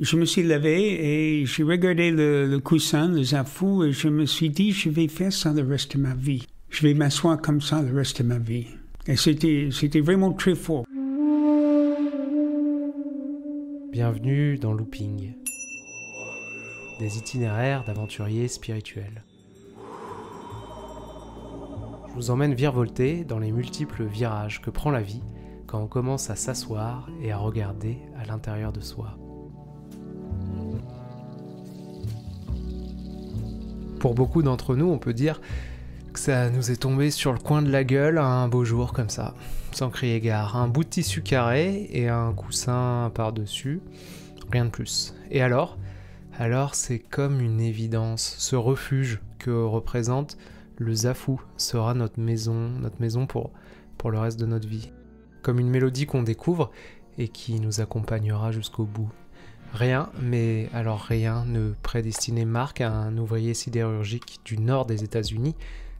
Je me suis levé et j'ai regardé le coussin, le zafou, et je me suis dit, je vais faire ça le reste de ma vie. Je vais m'asseoir comme ça le reste de ma vie. Et c'était vraiment très fort. Bienvenue dans Looping, des itinéraires d'aventuriers spirituels. Je vous emmène virevolter dans les multiples virages que prend la vie quand on commence à s'asseoir et à regarder à l'intérieur de soi. Pour beaucoup d'entre nous, on peut dire que ça nous est tombé sur le coin de la gueule un beau jour comme ça, sans crier gare. Un bout de tissu carré et un coussin par-dessus, rien de plus. Et alors c'est comme une évidence. Ce refuge que représente le zafou sera notre maison pour le reste de notre vie. Comme une mélodie qu'on découvre et qui nous accompagnera jusqu'au bout. Rien, mais alors rien ne prédestinait Marc, un ouvrier sidérurgique du nord des États-Unis,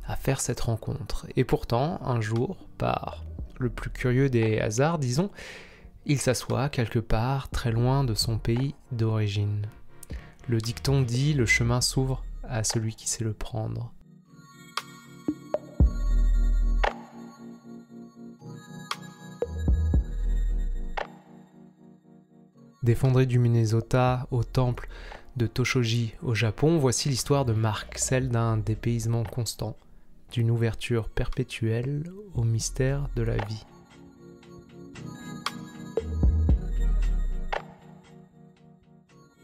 à faire cette rencontre. Et pourtant, un jour, par le plus curieux des hasards, disons, il s'assoit quelque part très loin de son pays d'origine. Le dicton dit « le chemin s'ouvre à celui qui sait le prendre ». Des fonderies du Minnesota au temple de Toshoji au Japon, voici l'histoire de Marc, celle d'un dépaysement constant, d'une ouverture perpétuelle au mystère de la vie.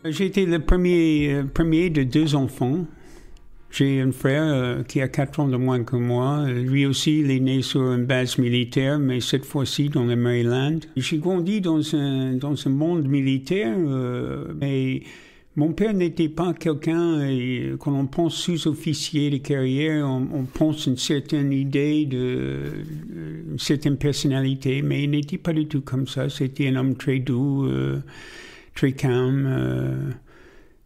J'ai été le premier de 2 enfants. J'ai un frère qui a 4 ans de moins que moi. Lui aussi, il est né sur une base militaire, mais cette fois-ci dans le Maryland. J'ai grandi dans un monde militaire, mais mon père n'était pas quelqu'un, quand on pense sous-officier de carrière, on pense une certaine idée une certaine personnalité, mais il n'était pas du tout comme ça. C'était un homme très doux, très calme,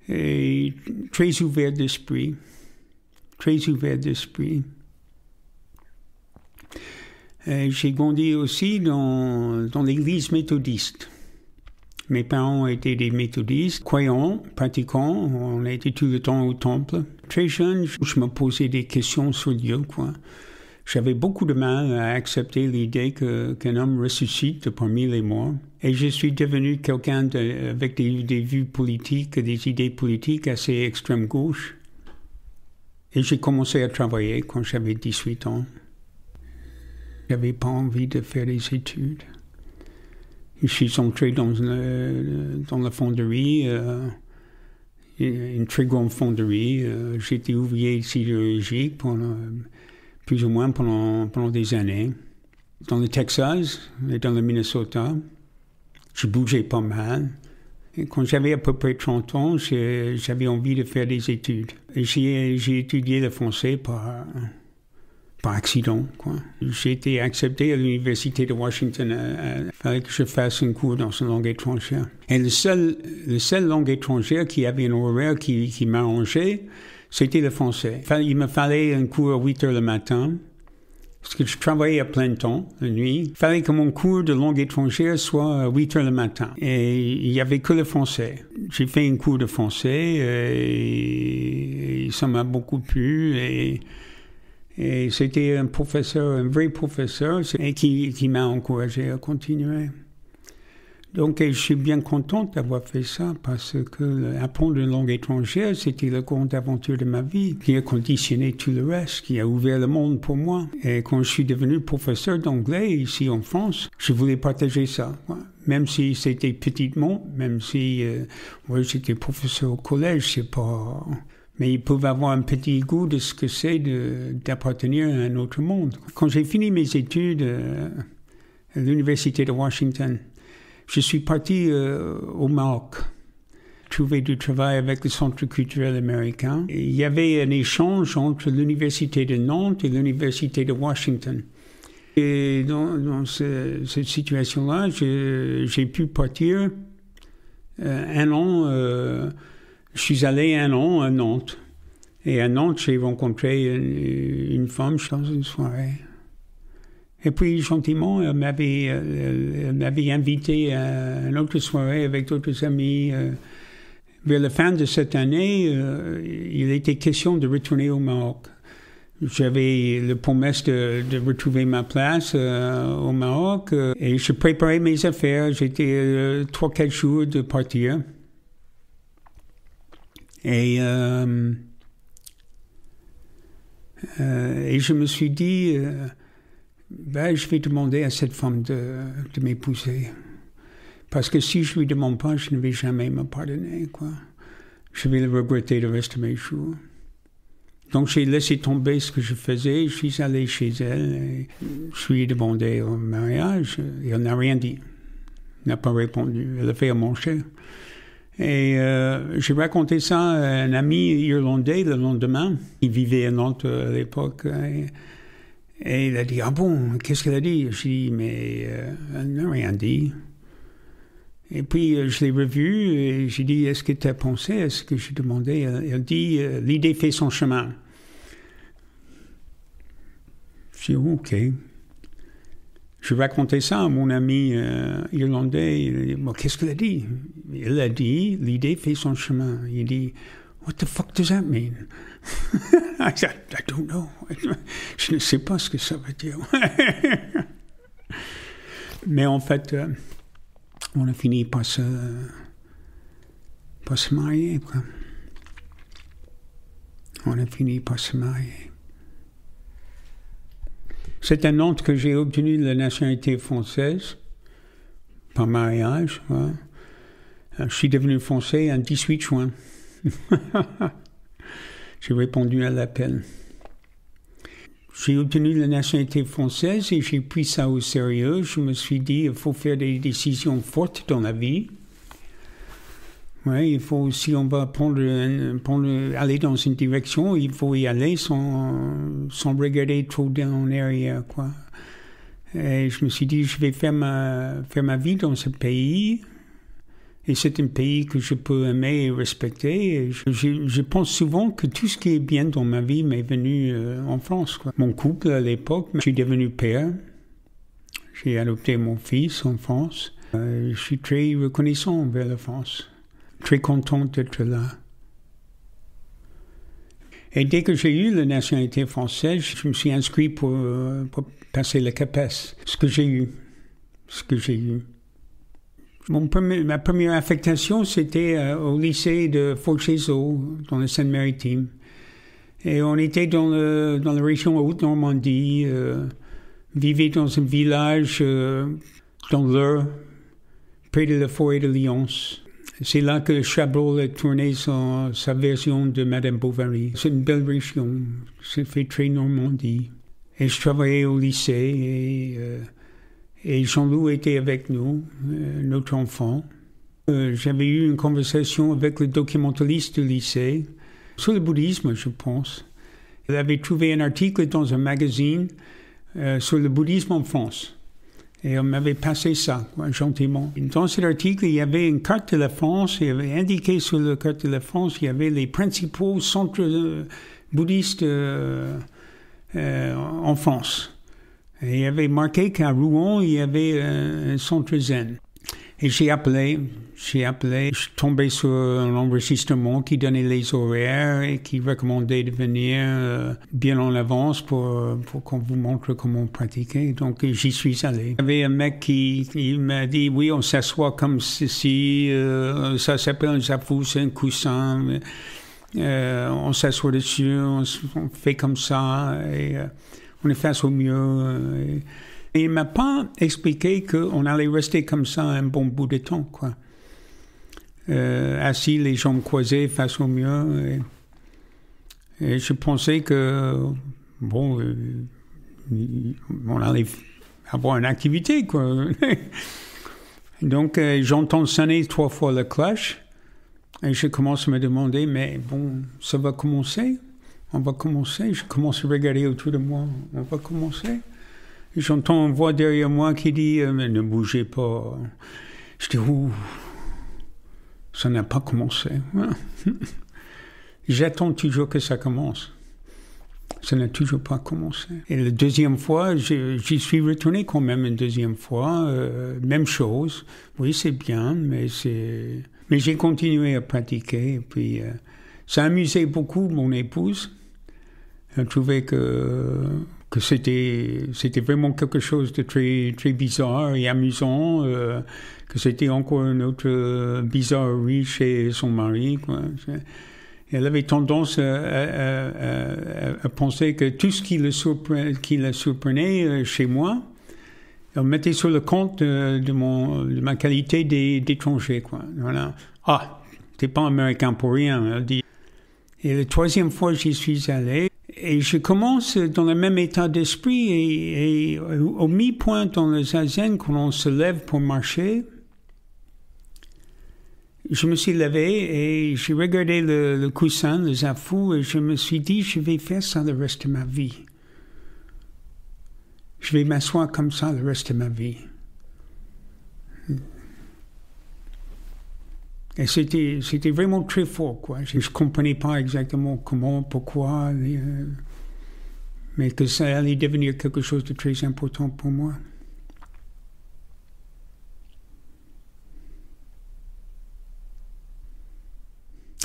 et très ouvert d'esprit. J'ai grandi aussi dans l'église méthodiste. Mes parents étaient des méthodistes, croyants, pratiquants. On était tout le temps au temple. Très jeune, je me posais des questions sur Dieu, quoi. J'avais beaucoup de mal à accepter l'idée qu'un homme ressuscite parmi les morts. Et je suis devenu quelqu'un avec des vues politiques, des idées politiques assez extrême gauche. Et j'ai commencé à travailler quand j'avais 18 ans. J'avais pas envie de faire des études. Je suis entré dans la fonderie, une très grande fonderie. J'étais ouvrier sidérurgique plus ou moins pendant des années. Dans le Texas et dans le Minnesota, je bougeais pas mal. Et quand j'avais à peu près 30 ans, j'avais envie de faire des études. Et j'ai étudié le français par accident, quoi. J'ai été accepté à l'Université de Washington. Il fallait que je fasse un cours dans une langue étrangère. Et le seul langue étrangère qui avait un horaire qui m'arrangeait, c'était le français. Il me fallait un cours à 8 heures le matin, parce que je travaillais à plein temps, la nuit. Il fallait que mon cours de langue étrangère soit à 8 heures le matin. Et il n'y avait que le français. J'ai fait un cours de français et ça m'a beaucoup plu. Et c'était un vrai professeur, qui m'a encouragé à continuer. Donc, je suis bien contente d'avoir fait ça parce que apprendre une langue étrangère, c'était la grande aventure de ma vie qui a conditionné tout le reste, qui a ouvert le monde pour moi. Et quand je suis devenu professeur d'anglais ici en France, je voulais partager ça. Même si c'était petitement, même si j'étais professeur au collège, c'est pas... Mais ils peuvent avoir un petit goût de ce que c'est d'appartenir à un autre monde. Quand j'ai fini mes études à l'Université de Washington, je suis parti au Maroc, trouver du travail avec le Centre culturel américain. Et il y avait un échange entre l'Université de Nantes et l'Université de Washington. Et dans cette situation-là, j'ai pu partir un an. Je suis allé 1 an à Nantes. Et à Nantes, j'ai rencontré une femme dans une soirée. Et puis, gentiment, elle m'avait invité à une autre soirée avec d'autres amis vers la fin de cette année, il était question de retourner au Maroc. J'avais la promesse de retrouver ma place au Maroc et je préparais mes affaires. J'étais 3-4 jours de partir. Et je me suis dit, je vais demander à cette femme de m'épouser. Parce que si je lui demande pas, je ne vais jamais me pardonner, quoi. Je vais le regretter le reste de mes jours. Donc j'ai laissé tomber ce que je faisais, je suis allé chez elle, et je lui ai demandé au mariage, et elle n'a rien dit. Elle n'a pas répondu, elle a fait à manger. Et j'ai raconté ça à un ami irlandais le lendemain. Il vivait à Nantes à l'époque. Et il a dit, ah bon, qu'est-ce qu'elle a dit? J'ai dit, mais elle n'a rien dit. Et puis je l'ai revue et j'ai dit, est-ce que tu as pensé à ce que j'ai demandé? Elle dit, l'idée fait son chemin. J'ai dit, ok. Je racontais ça à mon ami irlandais. Il a dit, bon, qu'est-ce qu'elle a dit? Elle a dit, l'idée fait son chemin. Il dit, what the fuck does that mean? I don't know. Je ne sais pas ce que ça veut dire. Mais en fait, on a fini par se marier, quoi. On a fini par se marier. C'est à Nantes que j'ai obtenu la nationalité française par mariage. Ouais. Je suis devenu français un 18 juin. J'ai répondu à l'appel. J'ai obtenu la nationalité française et j'ai pris ça au sérieux. Je me suis dit, il faut faire des décisions fortes dans la vie. Ouais, il faut, si on va aller dans une direction, il faut y aller sans regarder trop en arrière, quoi. Et je me suis dit, je vais faire ma vie dans ce pays. Et c'est un pays que je peux aimer et respecter. Et je pense souvent que tout ce qui est bien dans ma vie m'est venu en France, quoi. Mon couple à l'époque, je suis devenu père. J'ai adopté mon fils en France. Je suis très reconnaissant envers la France. Très content d'être là. Et dès que j'ai eu la nationalité française, je me suis inscrit pour passer le CAPES. Ce que j'ai eu. Ma première affectation, c'était au lycée de Fort-Chézeaux, dans la Seine-Maritime. Et on était dans la région Haute-Normandie, vivait dans un village dans l'Eure, près de la forêt de Lyons. C'est là que Chabrol a tourné sa version de Madame Bovary. C'est une belle région, c'est fait très Normandie. Et je travaillais au lycée et Jean-Loup était avec nous, notre enfant. J'avais eu une conversation avec le documentaliste du lycée sur le bouddhisme, je pense. Il avait trouvé un article dans un magazine sur le bouddhisme en France. Et on m'avait passé ça, quoi, gentiment. Dans cet article, il y avait une carte de la France. Il y avait indiqué sur la carte de la France, il y avait les principaux centres bouddhistes en France. Et il y avait marqué qu'à Rouen, il y avait un centre zen. Et j'ai appelé, je suis tombé sur un enregistrement qui donnait les horaires et qui recommandait de venir bien en avance pour qu'on vous montre comment pratiquer. Donc j'y suis allé. Il y avait un mec qui m'a dit, oui, on s'assoit comme ceci, ça s'appelle un zafu, c'est un coussin, on s'assoit dessus, on fait comme ça, et on est face au mur. Et il ne m'a pas expliqué qu'on allait rester comme ça un bon bout de temps, quoi. Assis, les jambes croisées face au mur. Et je pensais que, bon, on allait avoir une activité, quoi. Donc, j'entends sonner 3 fois la cloche. Et je commence à me demander, mais bon, ça va commencer? On va commencer? Je commence à regarder autour de moi. On va commencer? J'entends une voix derrière moi qui dit ne bougez pas. Je dis ouh, ça n'a pas commencé. J'attends toujours que ça commence. Ça n'a toujours pas commencé. Et la deuxième fois, j'y suis retourné quand même une deuxième fois. Même chose. Oui, c'est bien, mais Mais j'ai continué à pratiquer. Et puis, ça amusait beaucoup mon épouse. Elle trouvait que c'était vraiment quelque chose de très, très bizarre et amusant, que c'était encore une autre bizarrerie chez son mari, quoi. Elle avait tendance à penser que tout ce qui la surprenait chez moi, elle mettait sur le compte de ma qualité d'étranger, quoi. Voilà. Ah, t'es pas américain pour rien, elle dit. Et la troisième fois, j'y suis allé. Et je commence dans le même état d'esprit et au mi-point dans le zazen, quand on se lève pour marcher, je me suis levé et j'ai regardé le coussin, le zafou, et je me suis dit, je vais faire ça le reste de ma vie. Je vais m'asseoir comme ça le reste de ma vie. Et c'était vraiment très fort, quoi. Je ne comprenais pas exactement comment, pourquoi, mais que ça allait devenir quelque chose de très important pour moi.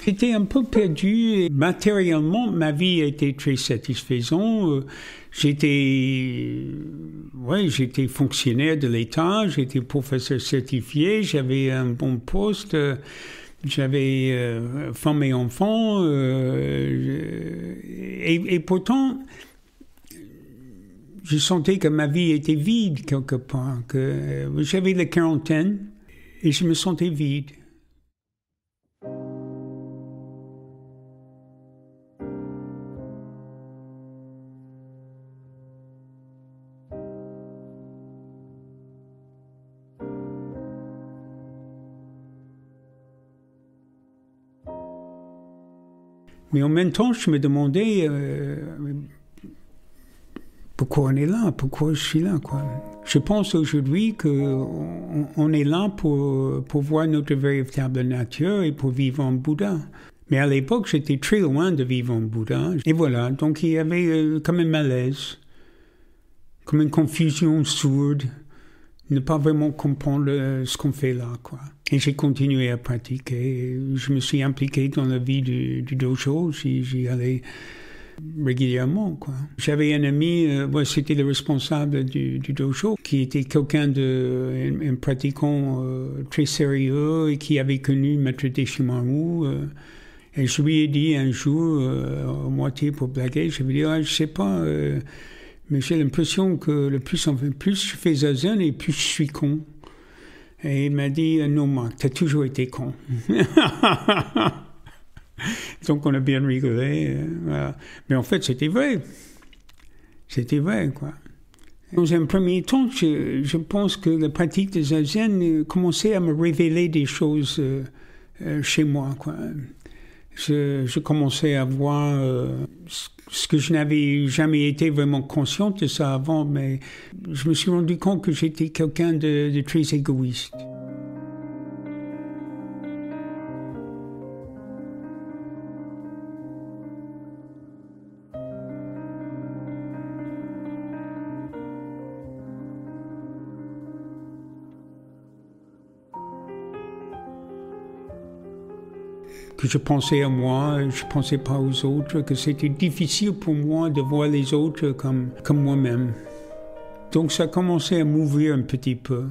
J'étais un peu perdu. Matériellement, ma vie était très satisfaisante. J'étais fonctionnaire de l'État, j'étais professeur certifié, j'avais un bon poste, j'avais femme et enfants. Et pourtant, je sentais que ma vie était vide quelque part, que j'avais la quarantaine et je me sentais vide. Mais en même temps, je me demandais pourquoi on est là, pourquoi je suis là, quoi. Je pense aujourd'hui qu'on est là pour voir notre véritable nature et pour vivre en Bouddha. Mais à l'époque, j'étais très loin de vivre en Bouddha. Et voilà, donc il y avait comme un malaise, comme une confusion sourde, ne pas vraiment comprendre ce qu'on fait là, quoi. Et j'ai continué à pratiquer. Je me suis impliqué dans la vie du dojo. J'y allais régulièrement, quoi. J'avais un ami, c'était le responsable du dojo, qui était quelqu'un un pratiquant très sérieux et qui avait connu Maître Deshimaru. Et je lui ai dit un jour, à moitié pour blaguer, je lui ai dit, je sais pas, mais j'ai l'impression que plus je fais zazen et plus je suis con. Et il m'a dit, non Marc, t'as toujours été con. Donc on a bien rigolé. Voilà. Mais en fait, c'était vrai. C'était vrai, quoi. Dans un premier temps, je pense que la pratique de zazen commençait à me révéler des choses chez moi, quoi. Je commençais à voir ce que je n'avais jamais été vraiment conscient de ça avant, mais je me suis rendu compte que j'étais quelqu'un de très égoïste. Que je pensais à moi, je ne pensais pas aux autres, que c'était difficile pour moi de voir les autres comme moi-même. Donc ça commençait à m'ouvrir un petit peu.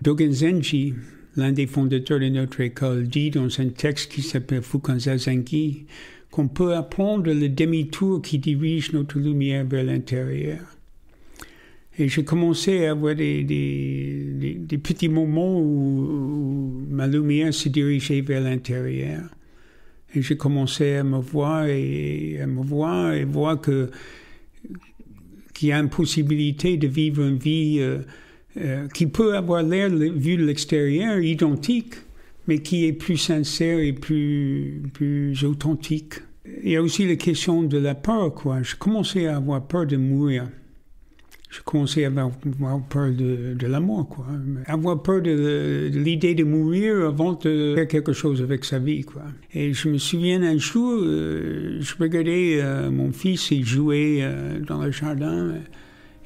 Dogen Zenji, l'un des fondateurs de notre école, dit dans un texte qui s'appelle Fukan Zazengi qu'on peut apprendre le demi-tour qui dirige notre lumière vers l'intérieur. Et j'ai commencé à avoir des petits moments où ma lumière se dirigeait vers l'intérieur. Et j'ai commencé à me voir et voir qu'il y a une possibilité de vivre une vie qui peut avoir l'air, vu de l'extérieur, identique, mais qui est plus sincère et plus authentique. Il y a aussi la question de la peur, quoi. Je commençais à avoir peur de mourir. Je commençais à avoir peur de la mort, quoi. Avoir peur de l'idée de mourir avant de faire quelque chose avec sa vie, quoi. Et je me souviens un jour, je regardais mon fils, il jouait dans le jardin,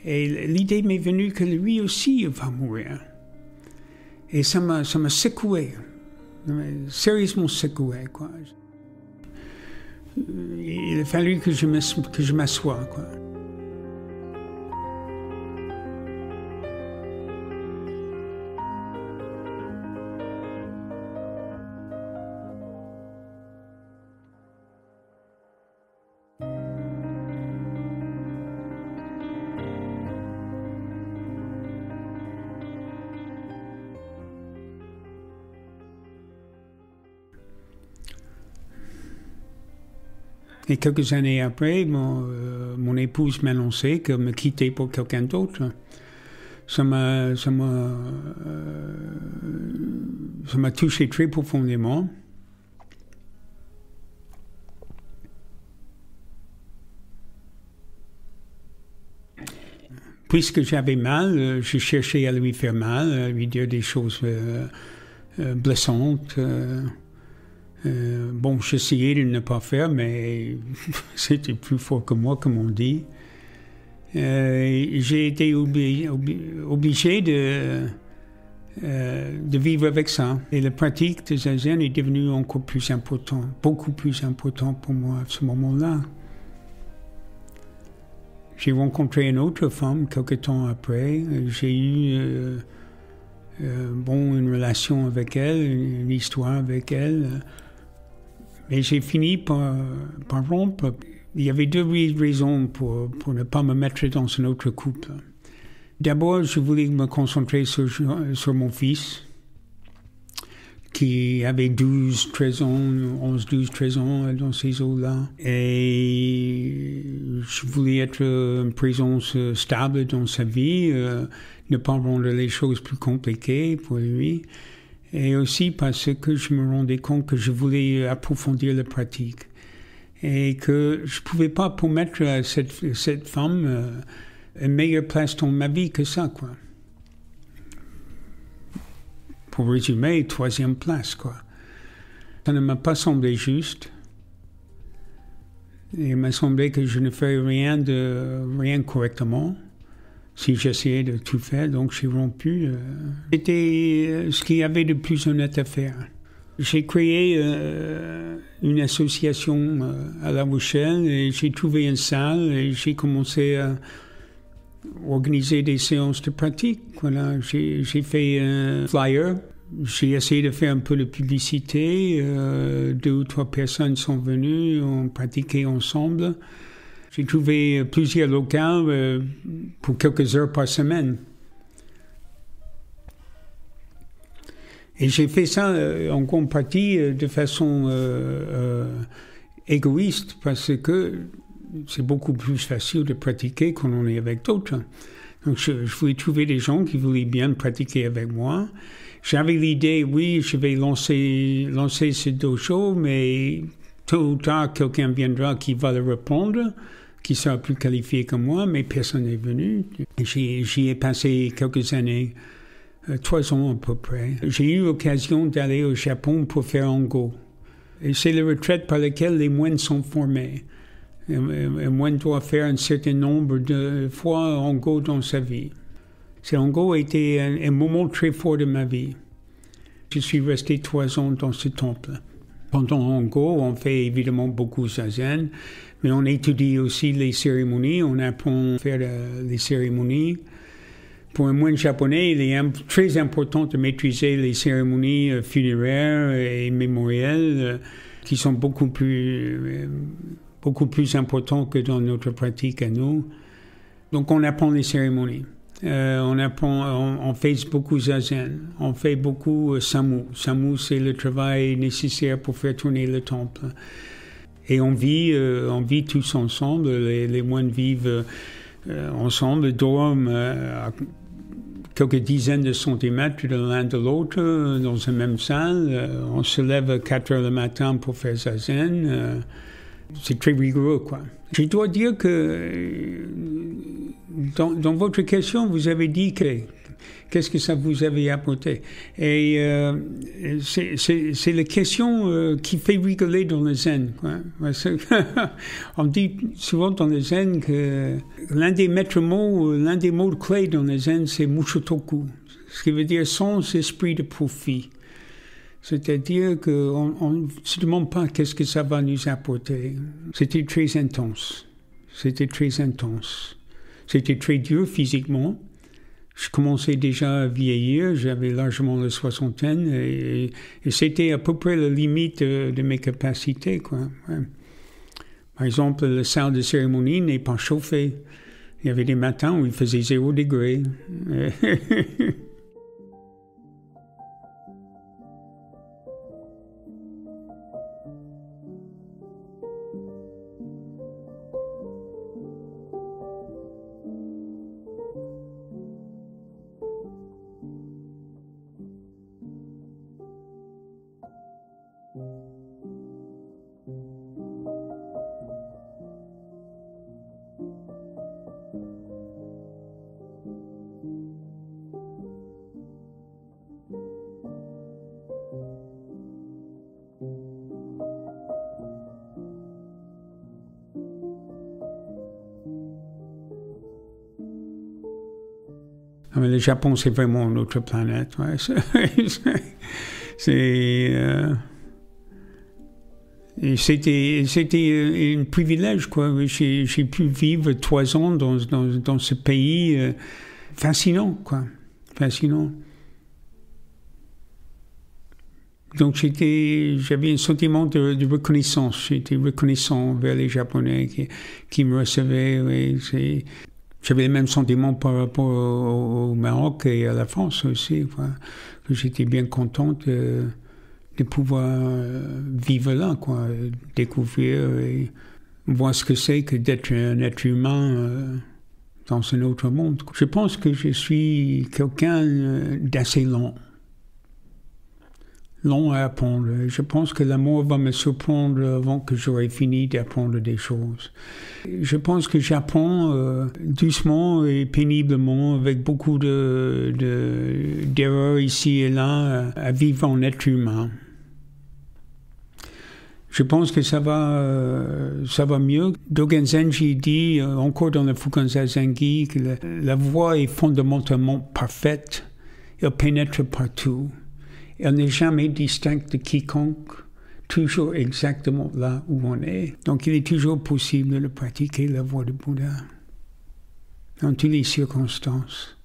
et l'idée m'est venue que lui aussi va mourir. Et ça m'a secoué. sérieusement secoué, quoi. Il a fallu que je m'assoie, quoi. Et quelques années après, mon épouse m'a annoncé qu'elle me quittait pour quelqu'un d'autre. Ça m'a touché très profondément. Puisque j'avais mal, je cherchais à lui faire mal, à lui dire des choses blessantes. Bon, j'essayais de ne pas faire, mais c'était plus fort que moi, comme on dit. J'ai été obligé de vivre avec ça. Et la pratique de zazen est devenue encore plus importante, beaucoup plus importante pour moi à ce moment-là. J'ai rencontré une autre femme quelque temps après. J'ai eu une relation avec elle, une histoire avec elle. Mais j'ai fini par rompre. Il y avait deux raisons pour ne pas me mettre dans un autre couple. D'abord, je voulais me concentrer sur mon fils, qui avait 12, 13 ans, 11, 12, 13 ans dans ces eaux-là. Et je voulais être une présence stable dans sa vie, ne pas rendre les choses plus compliquées pour lui. Et aussi parce que je me rendais compte que je voulais approfondir la pratique. Et que je ne pouvais pas promettre à cette femme une meilleure place dans ma vie que ça, quoi. Pour résumer, 3e place, quoi. Ça ne m'a pas semblé juste. Il m'a semblé que je ne ferais rien correctement si j'essayais de tout faire, donc j'ai rompu. C'était ce qu'il y avait de plus honnête à faire. J'ai créé une association à La Rochelle et j'ai trouvé une salle et j'ai commencé à organiser des séances de pratique. Voilà, j'ai fait un flyer. J'ai essayé de faire un peu de publicité. 2 ou 3 personnes sont venues, on pratiquait ensemble. J'ai trouvé plusieurs locaux pour quelques heures par semaine. Et j'ai fait ça en grande partie de façon égoïste parce que c'est beaucoup plus facile de pratiquer quand on est avec d'autres. Donc je voulais trouver des gens qui voulaient bien pratiquer avec moi. J'avais l'idée, oui, je vais lancer ce dojo, mais tôt ou tard, quelqu'un viendra qui va le reprendre, qui sera plus qualifié que moi, mais personne n'est venu. J'y ai passé quelques années. 3 ans à peu près. J'ai eu l'occasion d'aller au Japon pour faire Ango. Et c'est la retraite par laquelle les moines sont formés. Un moine doit faire un certain nombre de fois Ango dans sa vie. Ango a été un moment très fort de ma vie. Je suis resté 3 ans dans ce temple. Pendant Ango, on fait évidemment beaucoup zazen, mais on étudie aussi les cérémonies, on apprend à faire les cérémonies. Pour un moine japonais, il est très important de maîtriser les cérémonies funéraires et mémorielles qui sont beaucoup plus importantes que dans notre pratique à nous. Donc on apprend les cérémonies. On fait beaucoup zazen. On fait beaucoup samu. Samu, c'est le travail nécessaire pour faire tourner le temple. Et on vit tous ensemble. Les moines vivent ensemble, dorment à quelques dizaines de centimètres de l'un de l'autre dans une même salle. On se lève à 4 heures le matin pour faire zazen. C'est très rigoureux, quoi. Je dois dire que dans votre question, vous avez dit qu'est-ce que ça vous avait apporté. Et c'est la question qui fait rigoler dans le zen, quoi. On dit souvent dans le zen que l'un des mots clés dans le zen, c'est mushotoku, ce qui veut dire sans esprit de profit. C'est-à-dire qu'on ne se demande pas qu'est-ce que ça va nous apporter. C'était très intense. C'était très intense. C'était très dur physiquement. Je commençais déjà à vieillir, j'avais largement la soixantaine et c'était à peu près la limite de mes capacités, quoi. Ouais. Par exemple, la salle de cérémonie n'est pas chauffée. Il y avait des matins où il faisait 0 degré. Mais le Japon, c'est vraiment une autre planète. Ouais. C'était un privilège, quoi. J'ai pu vivre 3 ans dans ce pays fascinant, quoi. Fascinant. Donc j'avais un sentiment de reconnaissance. J'étais reconnaissant vers les Japonais qui me recevaient. Oui, j'avais le même sentiment par rapport au Maroc et à la France aussi, quoi. Que j'étais bien contente de pouvoir vivre là, quoi, découvrir et voir ce que c'est que d'être un être humain dans un autre monde. Je pense que je suis quelqu'un d'assez lent à apprendre. Je pense que l'amour va me surprendre avant que j'aurai fini d'apprendre des choses. Je pense que j'apprends doucement et péniblement, avec beaucoup d'erreurs ici et là, à vivre en être humain. Je pense que ça va mieux. Dogen Zenji dit, encore dans le Fukanza Zengi, que la voie est fondamentalement parfaite. Elle pénètre partout. Elle n'est jamais distincte de quiconque, toujours exactement là où on est. Donc il est toujours possible de pratiquer la voie du Bouddha, dans toutes les circonstances.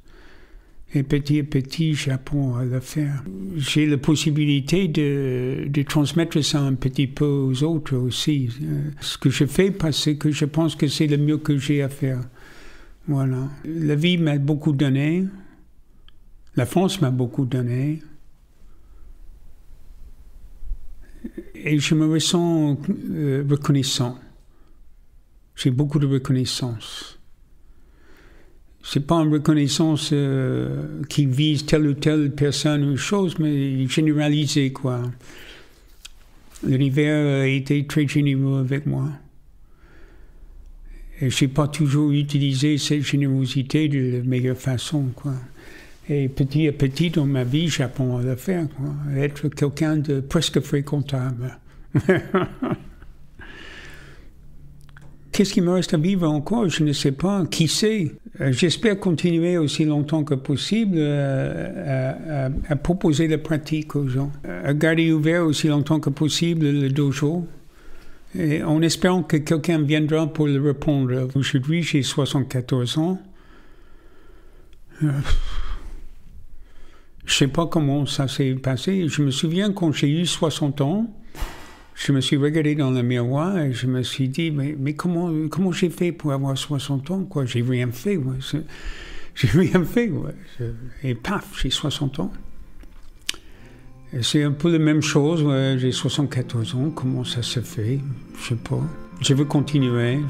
Et petit à petit, j'apprends à le faire. J'ai la possibilité de transmettre ça un petit peu aux autres aussi. Ce que je fais parce que je pense que c'est le mieux que j'ai à faire. Voilà. La vie m'a beaucoup donné. La France m'a beaucoup donné. Et je me ressens reconnaissant. J'ai beaucoup de reconnaissance. C'est pas une reconnaissance qui vise telle ou telle personne ou chose, mais généralisée, quoi. L'univers a été très généreux avec moi. Et je n'ai pas toujours utilisé cette générosité de la meilleure façon, quoi. Et petit à petit, dans ma vie, j'apprends à le faire, quoi. À être quelqu'un de presque fréquentable. Qu'est-ce qui me reste à vivre encore? Je ne sais pas. Qui sait? J'espère continuer aussi longtemps que possible à proposer la pratique aux gens. À garder ouvert aussi longtemps que possible le dojo. Et en espérant que quelqu'un viendra pour le répondre. Aujourd'hui, j'ai 74 ans. Je ne sais pas comment ça s'est passé. Je me souviens quand j'ai eu 60 ans, je me suis regardé dans le miroir et je me suis dit, mais comment j'ai fait pour avoir 60 ans, quoi? J'ai rien fait, ouais. J'ai rien fait, ouais. Et paf, j'ai 60 ans. Et c'est un peu la même chose, ouais. J'ai 74 ans, comment ça se fait? Je sais pas. Je veux continuer.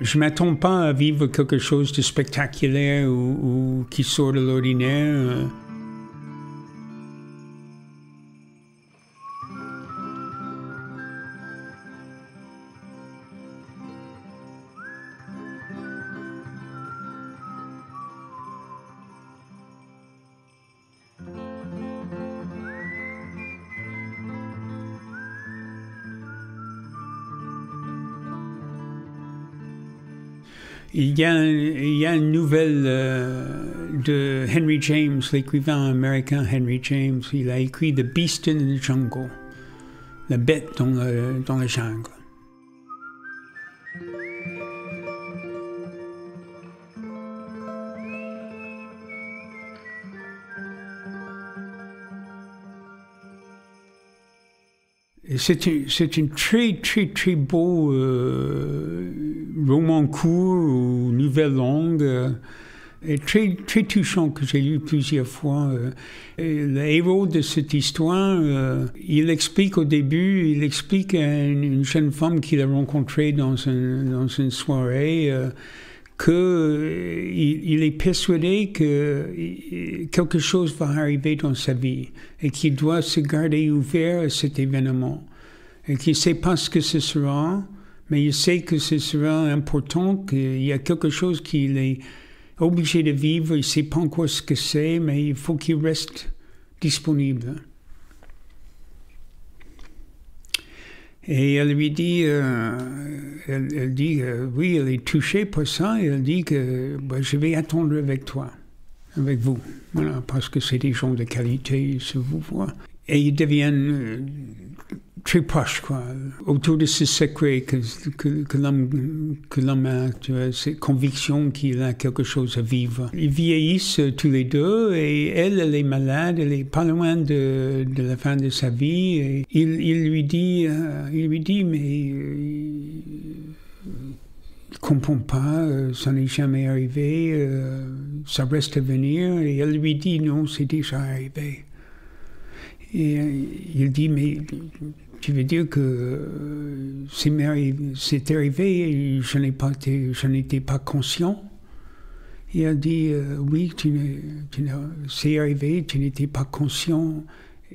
Je ne m'attends pas à vivre quelque chose de spectaculaire ou qui sort de l'ordinaire. Il y a une nouvelle de Henry James, l'écrivain américain Henry James. Il a écrit The Beast in the Jungle, la bête dans la jungle. C'est un très, très, très beau roman court ou nouvelle longue et très, très touchant que j'ai lu plusieurs fois. Le héros de cette histoire, il explique au début, il explique à une jeune femme qu'il a rencontrée dans une soirée qu'il est persuadé que quelque chose va arriver dans sa vie et qu'il doit se garder ouvert à cet événement et qu'il ne sait pas ce que ce sera, mais il sait que ce sera important, qu'il y a quelque chose qu'il est obligé de vivre, il ne sait pas encore ce que c'est, mais il faut qu'il reste disponible. Et elle lui dit, elle dit oui, elle est touchée par ça, et elle dit que je vais attendre avec vous, voilà, parce que c'est des gens de qualité, je vous vois. Et ils deviennent très proches, quoi, autour de ce secret que l'homme a, tu vois, cette conviction qu'il a quelque chose à vivre. Ils vieillissent tous les deux, et elle est malade, elle est pas loin de la fin de sa vie. Et il lui dit, mais il comprend pas, ça n'est jamais arrivé, ça reste à venir. Et elle lui dit, non, c'est déjà arrivé. Et il dit, mais tu veux dire que c'est arrivé et je n'étais pas conscient? Et elle dit, oui, c'est arrivé, tu n'étais pas conscient.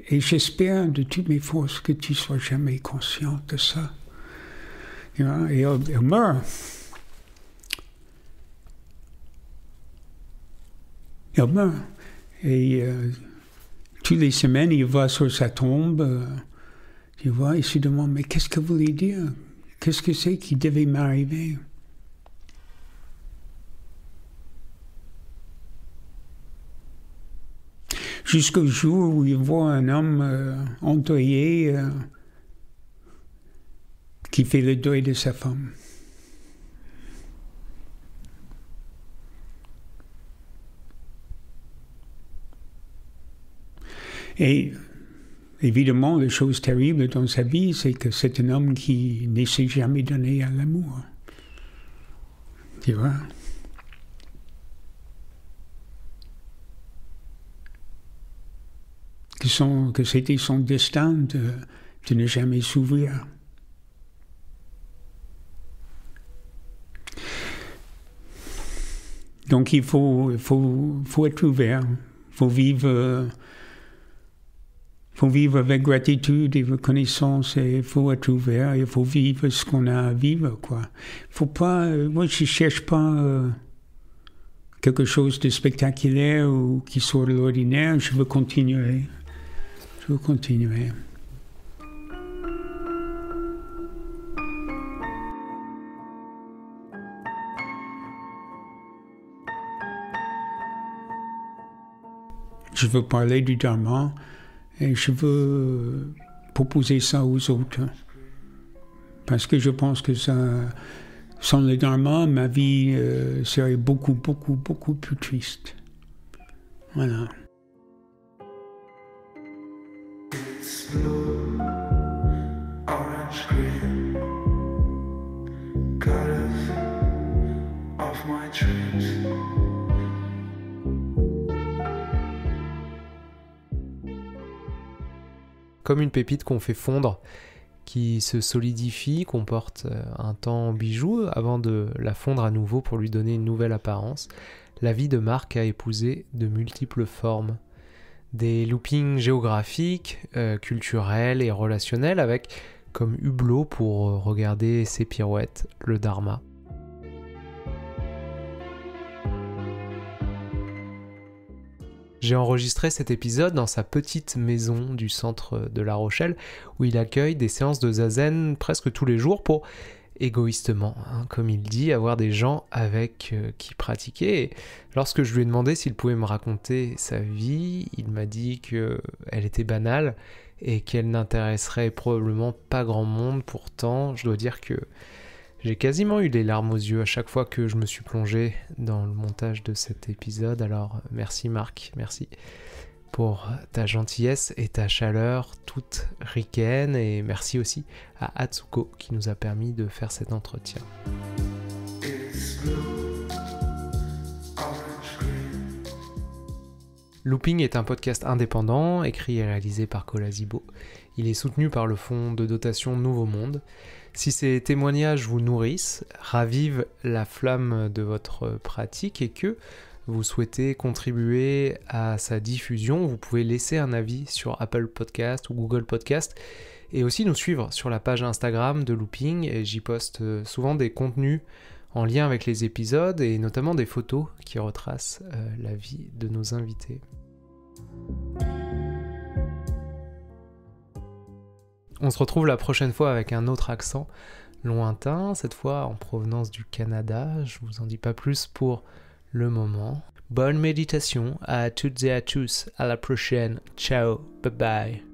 Et j'espère de toutes mes forces que tu ne sois jamais conscient de ça. Et elle meurt. Elle meurt. Et toutes les semaines, il va sur sa tombe, tu vois, il se demande, mais qu'est-ce que vous voulez dire? Qu'est-ce que c'est qui devait m'arriver? Jusqu'au jour où il voit un homme endeuillé qui fait le deuil de sa femme. Et évidemment, la chose terrible dans sa vie, c'est que c'est un homme qui ne s'est jamais donné à l'amour. Tu vois? Que c'était son destin de ne jamais s'ouvrir. Donc il faut être ouvert, il faut vivre avec gratitude et reconnaissance, et il faut être ouvert, il faut vivre ce qu'on a à vivre, quoi. Faut pas, moi je cherche pas quelque chose de spectaculaire ou qui sort de l'ordinaire, je veux continuer. Je veux parler du Dharma et je veux proposer ça aux autres. Parce que je pense que ça, sans le Dharma, ma vie serait beaucoup, beaucoup, beaucoup plus triste. Voilà. Blue, orange, green, colors of my dreams. Comme une pépite qu'on fait fondre, qui se solidifie, qu'on porte un temps en bijou avant de la fondre à nouveau pour lui donner une nouvelle apparence, la vie de Marc a épousé de multiples formes. Des loopings géographiques, culturels et relationnels avec comme hublot pour regarder ses pirouettes, le Dharma. J'ai enregistré cet épisode dans sa petite maison du centre de La Rochelle où il accueille des séances de zazen presque tous les jours pour égoïstement, comme il dit, avoir des gens avec qui pratiquer. Et lorsque je lui ai demandé s'il pouvait me raconter sa vie, il m'a dit qu'elle était banale et qu'elle n'intéresserait probablement pas grand monde. Pourtant, je dois dire que j'ai quasiment eu les larmes aux yeux à chaque fois que je me suis plongé dans le montage de cet épisode. Alors merci Marc, merci pour ta gentillesse et ta chaleur toute ricaine, et merci aussi à Atsuko qui nous a permis de faire cet entretien. Looping est un podcast indépendant, écrit et réalisé par Cola Zibo. Il est soutenu par le fonds de dotation Nouveau Monde. Si ces témoignages vous nourrissent, ravivent la flamme de votre pratique et que vous souhaitez contribuer à sa diffusion, vous pouvez laisser un avis sur Apple Podcast ou Google Podcast et aussi nous suivre sur la page Instagram de Looping. Et j'y poste souvent des contenus en lien avec les épisodes et notamment des photos qui retracent la vie de nos invités. On se retrouve la prochaine fois avec un autre accent lointain, cette fois en provenance du Canada. Je vous en dis pas plus pour le moment. Bonne méditation à toutes et à tous. À la prochaine. Ciao. Bye bye.